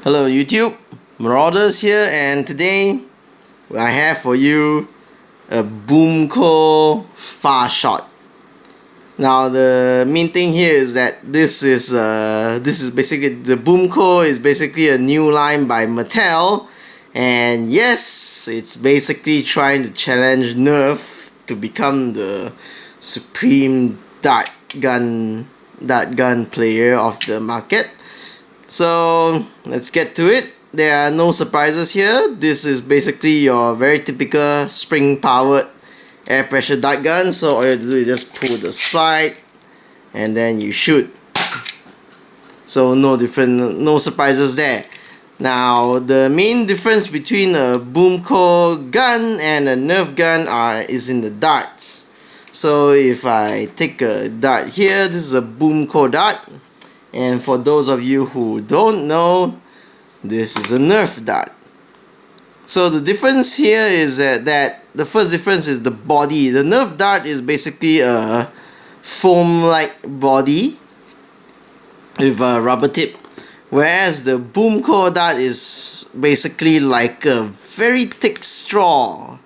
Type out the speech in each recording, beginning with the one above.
Hello YouTube, Marauders here, and today I have for you a BoomCo far shot. Now the main thing here is that this is basically the BoomCo is basically a new line by Mattel, and yes, it's basically trying to challenge Nerf to become the supreme dart gun player of the market. So let's get to it. There are no surprises here. This is basically your very typical spring powered air pressure dart gun. So all you have to do is just pull the slide and then you shoot. So no surprises there. Now the main difference between a BoomCo gun and a Nerf gun is in the darts. So if I take a dart here, this is a BoomCo dart. And for those of you who don't know, this is a Nerf dart. So the difference here is that the first difference is the body. The Nerf dart is basically a foam-like body with a rubber tip, whereas the BoomCo dart is basically like a very thick straw.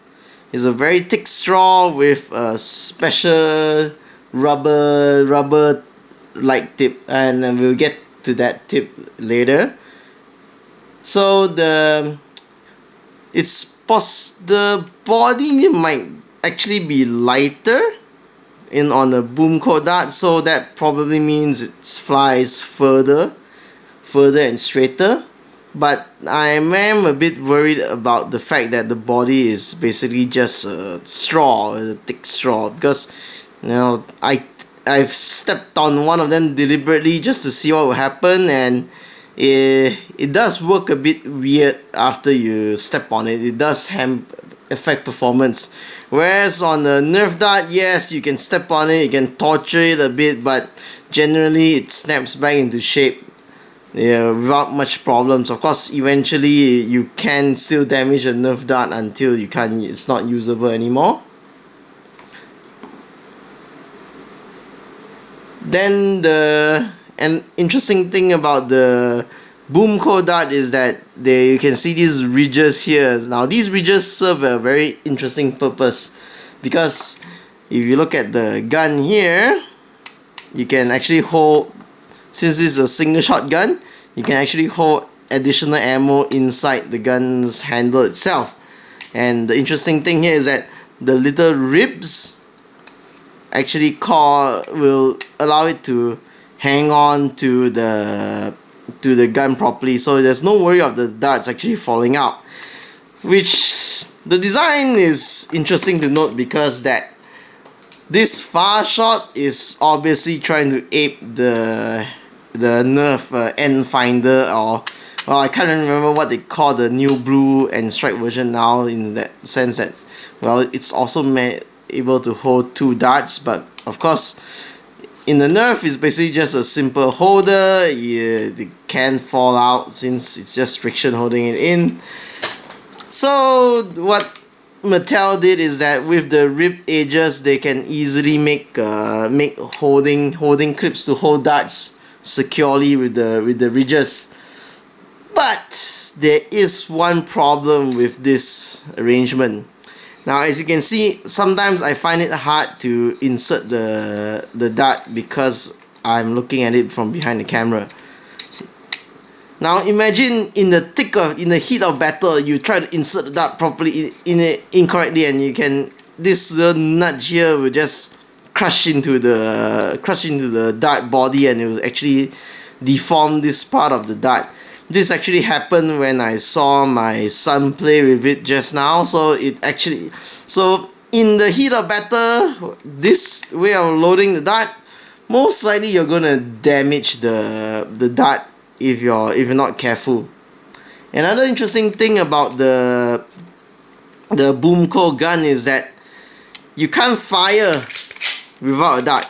It's a very thick straw with a special rubber like tip, and we'll get to that tip later. So the body might actually be lighter on the BoomCo dart, so that probably means it flies further and straighter. But I am a bit worried about the fact that the body is basically just a thick straw, because I've stepped on one of them deliberately just to see what will happen, and it does work a bit weird after you step on it. It does affect performance. Whereas on the Nerf dart, yes, you can step on it, you can torture it a bit, but generally it snaps back into shape without much problems. Of course, eventually you can still damage a Nerf dart until it's not usable anymore. Then an interesting thing about the BoomCo dart is that you can see these ridges here. Now these ridges serve a very interesting purpose, because if you look at the gun here, you can actually hold, since this is a single shot gun, you can actually hold additional ammo inside the gun's handle itself. And the interesting thing here is that the little ribs actually will allow it to hang on to the gun properly, so there's no worry of the darts actually falling out. Which the design is interesting to note, because that this far shot is obviously trying to ape the Nerf end finder, or well, I can't remember what they call the new blue and stripe version now, in that sense that, well, it's also able to hold two darts. But of course in the Nerf, it's basically just a simple holder. It can fall out since it's just friction holding it in. So what Mattel did is that with the ribbed edges, they can easily make holding clips to hold darts securely with the ridges. But there is one problem with this arrangement. Now, as you can see, sometimes I find it hard to insert the dart because I'm looking at it from behind the camera. Now imagine in the heat of battle, you try to insert the dart properly incorrectly, and this little nudge here will just crush into the dart body, and it will actually deform this part of the dart. This actually happened when I saw my son play with it just now. So in the heat of battle, this way of loading the dart, most likely you're gonna damage the dart if you're not careful. Another interesting thing about the BoomCo gun is that you can't fire without a dart.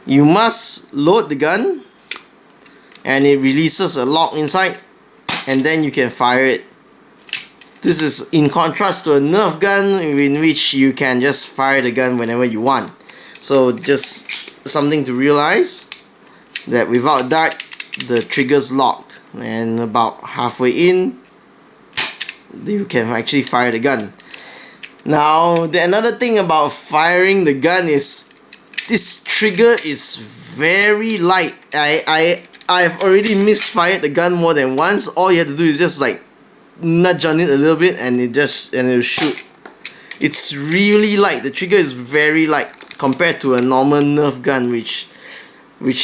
You must load the gun, and it releases a lock inside, and then you can fire it. This is in contrast to a Nerf gun, in which you can just fire the gun whenever you want. So just something to realize, that without dart, the trigger's locked, and about halfway in you can actually fire the gun. Now another thing about firing the gun is this trigger is very light. I've already misfired the gun more than once. All you have to do is just like nudge on it a little bit and it'll shoot. It's really light. The trigger is very light compared to a normal Nerf gun, which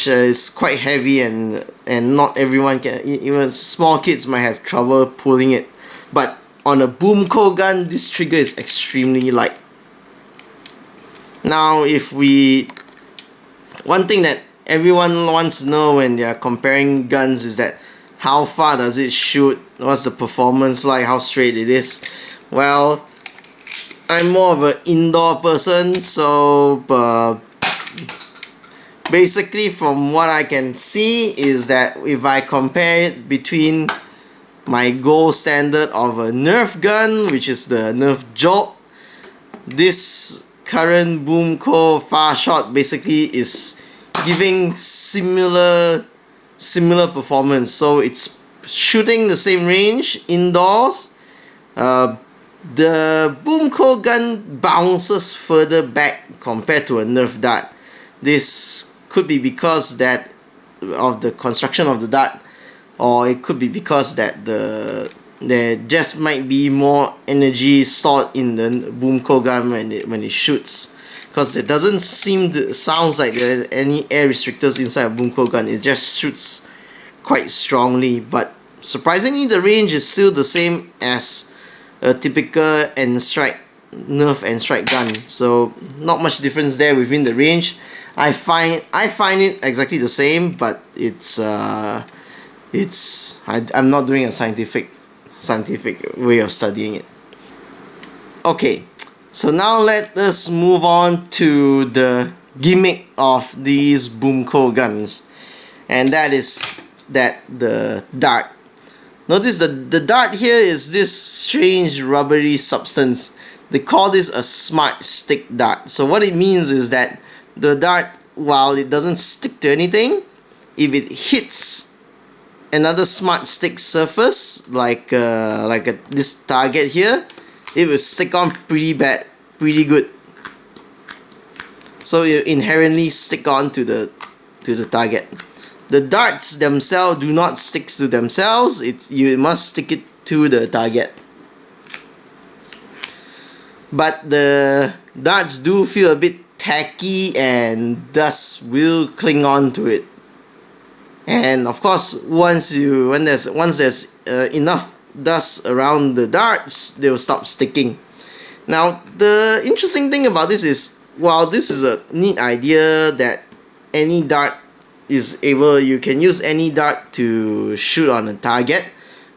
is quite heavy and not everyone can, even small kids might have trouble pulling it. But on a BoomCo gun, this trigger is extremely light. Now one thing that everyone wants to know when they are comparing guns is that how far does it shoot, what's the performance like, how straight it is. Well, I'm more of an indoor person, so basically from what I can see is that if I compare it between my gold standard of a Nerf gun, which is the Nerf Jolt, this current BoomCo far shot basically is giving similar performance. So it's shooting the same range indoors. The BoomCo gun bounces further back compared to a Nerf dart. This could be because of the construction of the dart, or it could be because that there just might be more energy stored in the BoomCo gun when it shoots, because it doesn't sounds like there are any air restrictors inside a BoomCo gun. It just shoots quite strongly, but surprisingly the range is still the same as a typical Nerf and strike gun, so not much difference there within the range. I find it exactly the same, but I'm not doing a scientific way of studying it. Okay, so now let us move on to the gimmick of these BoomCo guns, and that is the dart. Notice the dart here is this strange rubbery substance. They call this a smart stick dart. So what it means is that the dart, while it doesn't stick to anything, if it hits another smart stick surface like this target here, it will stick on pretty good. So it inherently stick on to the target. The darts themselves do not stick to themselves. You must stick it to the target. But the darts do feel a bit tacky and dust will cling on to it. And of course, once there's enough dust around the darts, they will stop sticking. Now, the interesting thing about this is, while this is a neat idea that any dart you can use any dart to shoot on a target,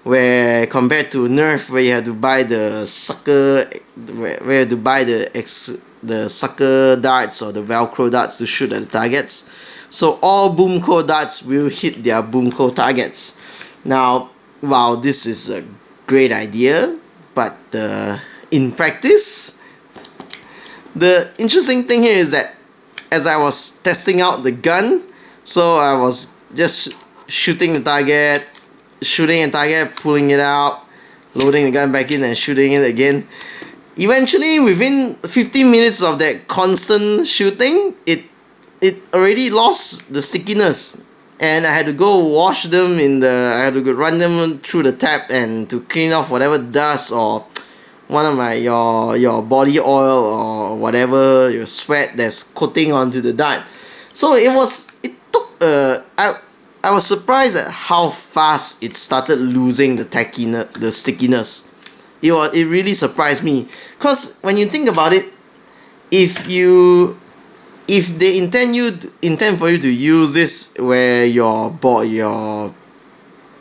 where compared to Nerf, where you have to buy the sucker, where you have to buy the sucker darts or the Velcro darts to shoot at the targets. So all BoomCo darts will hit their BoomCo targets. Now, wow, this is a great idea, but in practice, the interesting thing here is that as I was testing out the gun, so I was just shooting a target, pulling it out, loading the gun back in and shooting it again. Eventually, within 15 minutes of that constant shooting, it already lost the stickiness, and I had to go wash them I had to go run them through the tap and to clean off whatever dust or one of your body oil or whatever, your sweat that's coating onto the dart. So it took I was surprised at how fast it started losing the stickiness. It really surprised me, because when you think about it, if they intend for you to use this where you're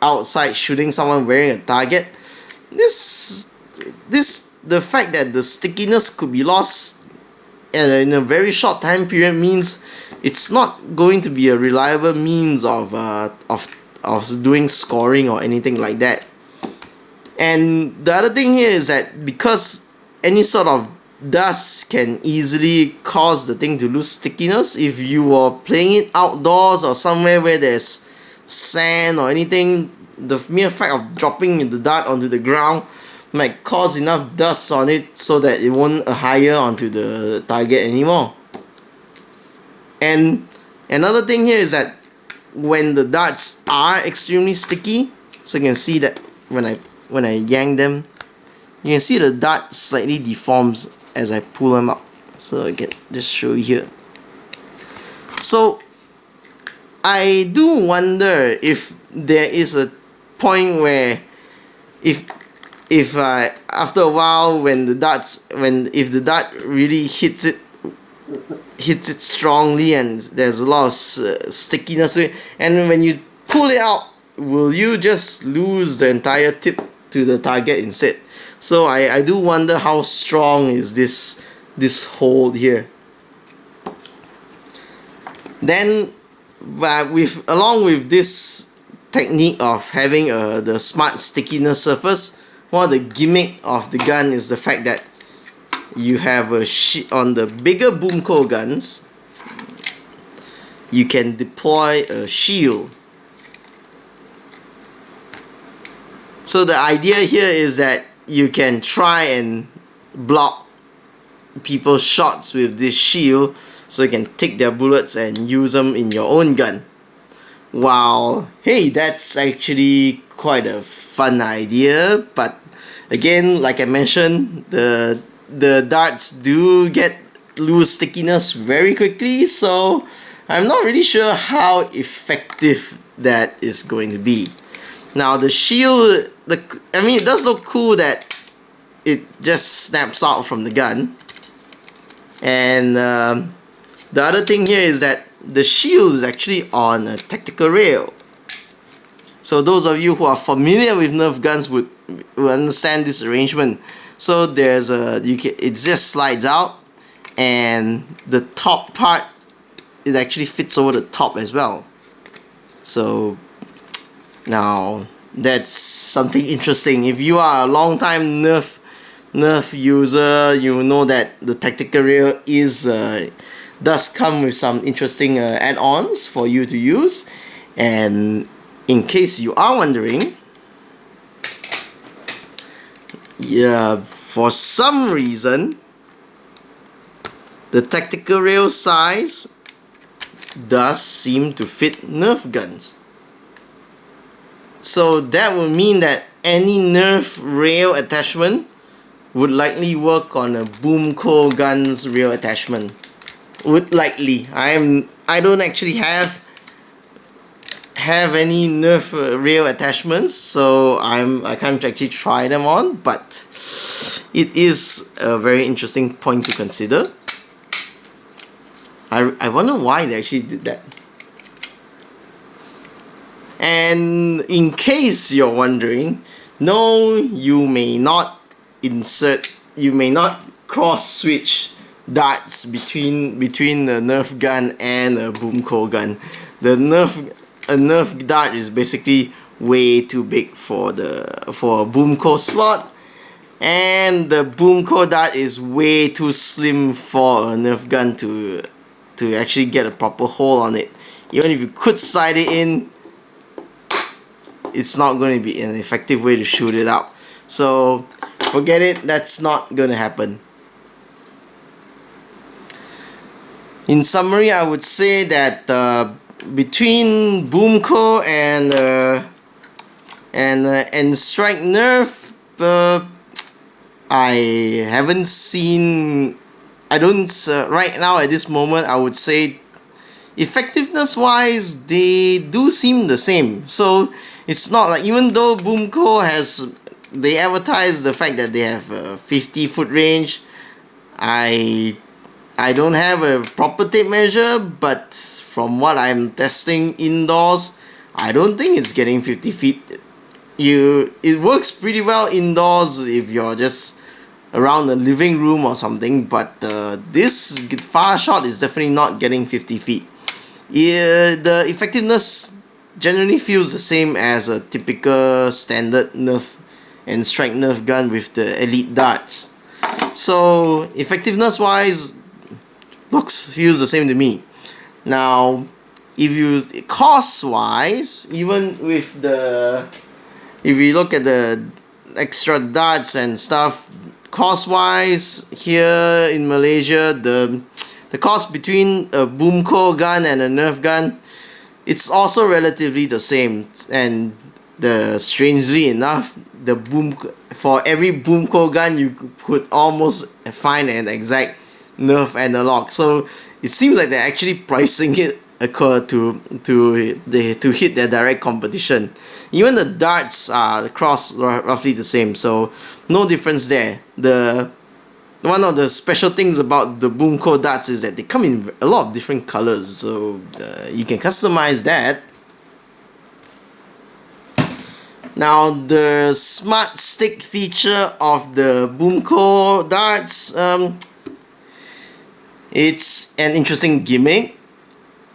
outside shooting someone wearing a target, the fact that the stickiness could be lost in a very short time period means it's not going to be a reliable means of doing scoring or anything like that. And the other thing here is that because any sort of dust can easily cause the thing to lose stickiness, if you were playing it outdoors or somewhere where there's sand or anything, the mere fact of dropping the dart onto the ground might cause enough dust on it so that it won't hire onto the target anymore. And another thing here is that when the darts are extremely sticky, so you can see that when I yank them, you can see the dart slightly deforms as I pull them out. So I can just show you here. So I do wonder if there is a point where if after a while when if the dart really hits it strongly and there's a lot of stickiness to it, and when you pull it out, will you just lose the entire tip to the target instead? So I do wonder how strong is this hold here. Then along with this technique of having the smart stickiness surface, one of the gimmick of the gun is the fact that you have on the bigger BoomCo guns, you can deploy a shield. So the idea here is that you can try and block people's shots with this shield, so you can take their bullets and use them in your own gun. Wow, hey, that's actually quite a fun idea, but again, like I mentioned, the darts do lose stickiness very quickly, so I'm not really sure how effective that is going to be. Now the shield, it does look cool that it just snaps out from the gun. And the other thing here is that the shield is actually on a tactical rail. So those of you who are familiar with Nerf guns would understand this arrangement. So there's it just slides out, and the top part, it actually fits over the top as well. So now that's something interesting. If you are a long time Nerf user, you know that the tactical rail does come with some interesting add-ons for you to use. And in case you are wondering, yeah, for some reason the tactical rail size does seem to fit Nerf guns. So that would mean that any Nerf rail attachment would likely work on a BoomCo gun's rail attachment. Would likely. I don't actually have any Nerf rail attachments, so I can't actually try them on, but it is a very interesting point to consider. I wonder why they actually did that. And in case you're wondering, no, you may not cross switch darts between the Nerf gun and a BoomCo gun. A Nerf dart is basically way too big for a BoomCo slot, and the BoomCo dart is way too slim for a Nerf gun to actually get a proper hole on it. Even if you could slide it in, it's not going to be an effective way to shoot it out. So forget it, that's not going to happen. In summary, I would say that between BoomCo and Strike Nerf, I haven't seen. I don't right now at this moment. I would say effectiveness wise, they do seem the same. So it's not like, even though BoomCo they advertise the fact that they have a 50-foot range, I don't have a proper tape measure, but from what I'm testing indoors, I don't think it's getting 50 feet. It works pretty well indoors if you're just around the living room or something, but this far shot is definitely not getting 50 feet. The effectiveness generally feels the same as a typical standard Nerf and Strike Nerf gun with the elite darts. So effectiveness wise, feels the same to me. Now, if you cost wise, even with the, if we look at the extra darts and stuff, cost wise here in Malaysia, the cost between a BoomCo gun and a Nerf gun, it's also relatively the same. And strangely enough, for every BoomCo gun you could almost find an exact Nerf analog. So it seems like they're actually pricing it to hit their direct competition. Even the darts are roughly the same, so no difference there. One of the special things about the BoomCo darts is that they come in a lot of different colors, so you can customize that. Now, the smart stick feature of the BoomCo darts, it's an interesting gimmick.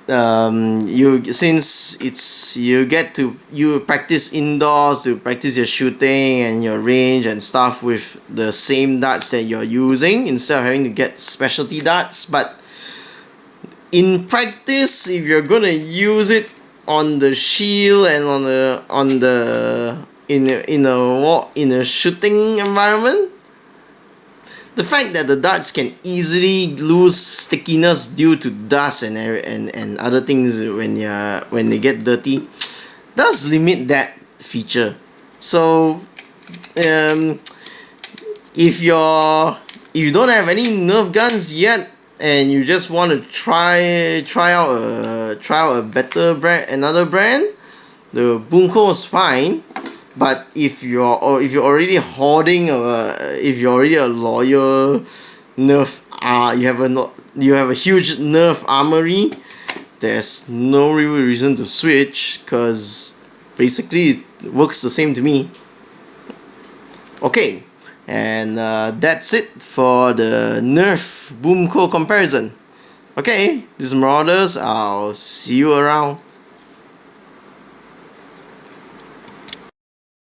You practice indoors to practice your shooting and your range and stuff with the same darts that you're using instead of having to get specialty darts. But in practice, if you're gonna use it on the shield and in a shooting environment, the fact that the darts can easily lose stickiness due to dust and other things when they get dirty does limit that feature. So if you don't have any Nerf guns yet and you just want to try out a better brand, another brand, the BoomCo is fine. But if you're already hoarding, if you're already a loyal Nerf, you have a huge Nerf armory, there's no real reason to switch, because basically it works the same to me. Okay, and that's it for the Nerf BoomCo comparison. Okay, this is Marauders. I'll see you around.